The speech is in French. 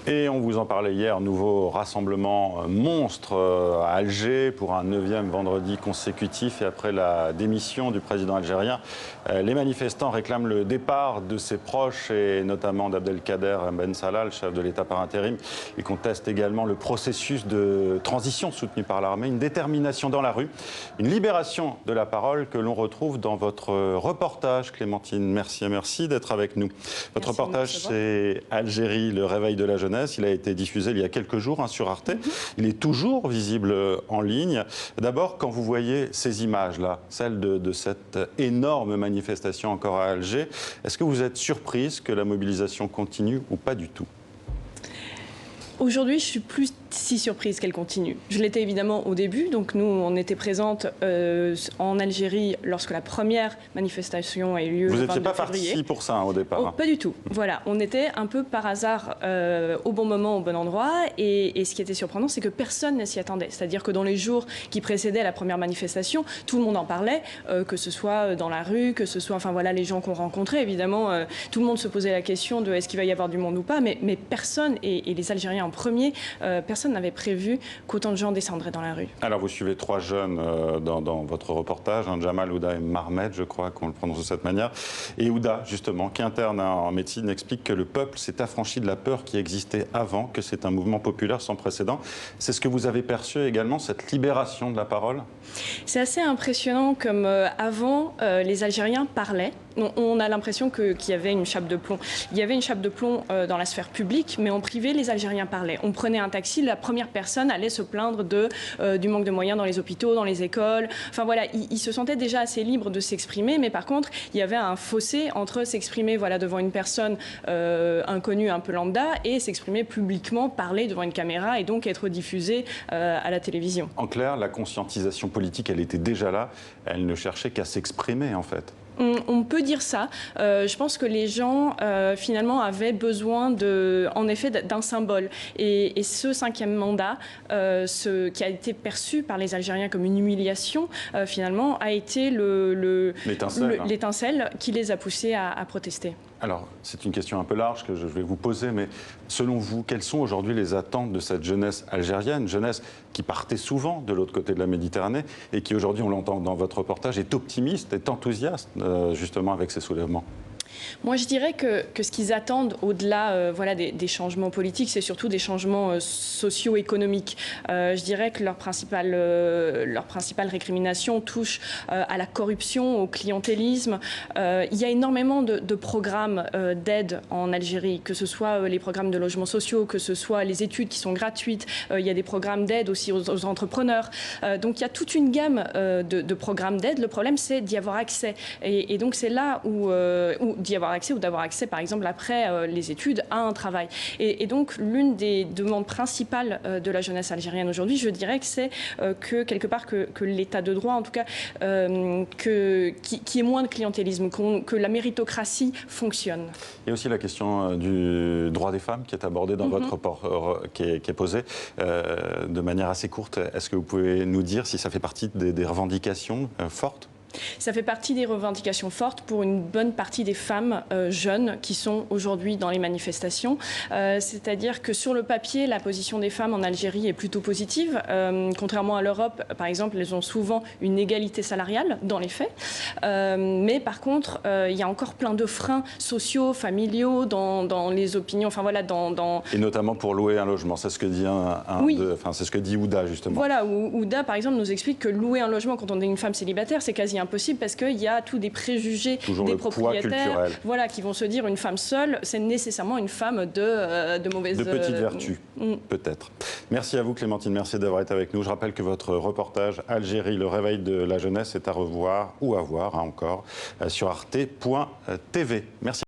Et on vous en parlait hier, nouveau rassemblement monstre à Alger pour un 9e vendredi consécutif. Et après la démission du président algérien, les manifestants réclament le départ de ses proches et notamment d'Abdelkader Ben Salah, le chef de l'État par intérim. Ils contestent également le processus de transition soutenu par l'armée, une détermination dans la rue, une libération de la parole que l'on retrouve dans votre reportage. Clémentine, merci d'être avec nous. Votre reportage, c'est Algérie, le réveil de la jeunesse. Il a été diffusé il y a quelques jours sur Arte. Il est toujours visible en ligne. D'abord, quand vous voyez ces images-là, celles de cette énorme manifestation encore à Alger, est-ce que vous êtes surprise que la mobilisation continue ou pas du tout ? Aujourd'hui, je suis plus si surprise qu'elle continue. Je l'étais évidemment au début, donc nous, on était présentes en Algérie lorsque la première manifestation a eu lieu. Vous le 22 n'étiez pas février. parti pour ça au départ. Oh, pas du tout. Voilà, on était un peu par hasard au bon moment, au bon endroit, et ce qui était surprenant, c'est que personne ne s'y attendait. C'est-à-dire que dans les jours qui précédaient la première manifestation, tout le monde en parlait, que ce soit dans la rue, que ce soit, enfin voilà, les gens qu'on rencontrait, évidemment, tout le monde se posait la question de est-ce qu'il va y avoir du monde ou pas, mais personne, et les Algériens en premier, personne n'avait prévu qu'autant de gens descendraient dans la rue. Alors vous suivez 3 jeunes dans votre reportage, Jamal, Ouda et Marmed, je crois qu'on le prononce de cette manière. Et Ouda, justement, qui interne en médecine, explique que le peuple s'est affranchi de la peur qui existait avant, que c'est un mouvement populaire sans précédent. C'est ce que vous avez perçu également, cette libération de la parole ? C'est assez impressionnant comme avant, les Algériens parlaient. On a l'impression qu'il y avait une chape de plomb. Il y avait une chape de plomb dans la sphère publique, mais en privé, les Algériens parlaient. On prenait un taxi, la première personne allait se plaindre du manque de moyens dans les hôpitaux, dans les écoles. Enfin voilà, ils se sentaient déjà assez libres de s'exprimer, mais par contre, il y avait un fossé entre s'exprimer devant une personne inconnue, un peu lambda, et s'exprimer publiquement, parler devant une caméra et donc être diffusé à la télévision. En clair, la conscientisation politique, elle était déjà là. Elle ne cherchait qu'à s'exprimer, en fait. On peut dire ça. Je pense que les gens, finalement, avaient besoin, en effet, d'un symbole. Et ce 5e mandat, qui a été perçu par les Algériens comme une humiliation, finalement, a été l'étincelle qui les a poussés à protester. Alors, c'est une question un peu large que je vais vous poser, mais selon vous, quelles sont aujourd'hui les attentes de cette jeunesse algérienne, jeunesse qui partait souvent de l'autre côté de la Méditerranée et qui aujourd'hui, on l'entend dans votre reportage, est optimiste, est enthousiaste justement avec ces soulèvements ? Moi, je dirais que ce qu'ils attendent, au-delà des changements politiques, c'est surtout des changements socio-économiques. Je dirais que leur principale récrimination touche à la corruption, au clientélisme. Il y a énormément de programmes d'aide en Algérie, que ce soit les programmes de logements sociaux, que ce soit les études qui sont gratuites. Il y a des programmes d'aide aussi aux entrepreneurs. Donc, il y a toute une gamme de programmes d'aide. Le problème, c'est d'y avoir accès. Et donc, c'est là où d'y avoir accès ou d'avoir accès, par exemple, après les études, à un travail. Et donc, l'une des demandes principales de la jeunesse algérienne aujourd'hui, je dirais que c'est que, quelque part, que l'état de droit, en tout cas, qu'il y ait moins de clientélisme, que la méritocratie fonctionne. Il y a aussi la question du droit des femmes qui est abordée dans votre rapport, qui est posée de manière assez courte. Est-ce que vous pouvez nous dire si ça fait partie des revendications fortes ? Ça fait partie des revendications fortes pour une bonne partie des femmes jeunes qui sont aujourd'hui dans les manifestations. C'est-à-dire que sur le papier, la position des femmes en Algérie est plutôt positive. Contrairement à l'Europe, par exemple, elles ont souvent une égalité salariale dans les faits. Mais par contre, il y a encore plein de freins sociaux, familiaux, dans les opinions. Enfin voilà, Et notamment pour louer un logement. C'est ce que dit c'est ce que dit Ouda, justement. Voilà, Ouda, par exemple, nous explique que louer un logement quand on est une femme célibataire, c'est quasi impossible parce qu'il y a tous des préjugés des propriétaires qui vont se dire une femme seule, c'est nécessairement une femme de mauvaise... De petite vertu, peut-être. Merci à vous Clémentine, merci d'avoir été avec nous. Je rappelle que votre reportage Algérie, le réveil de la jeunesse est à revoir ou à voir encore sur arte.tv. Merci.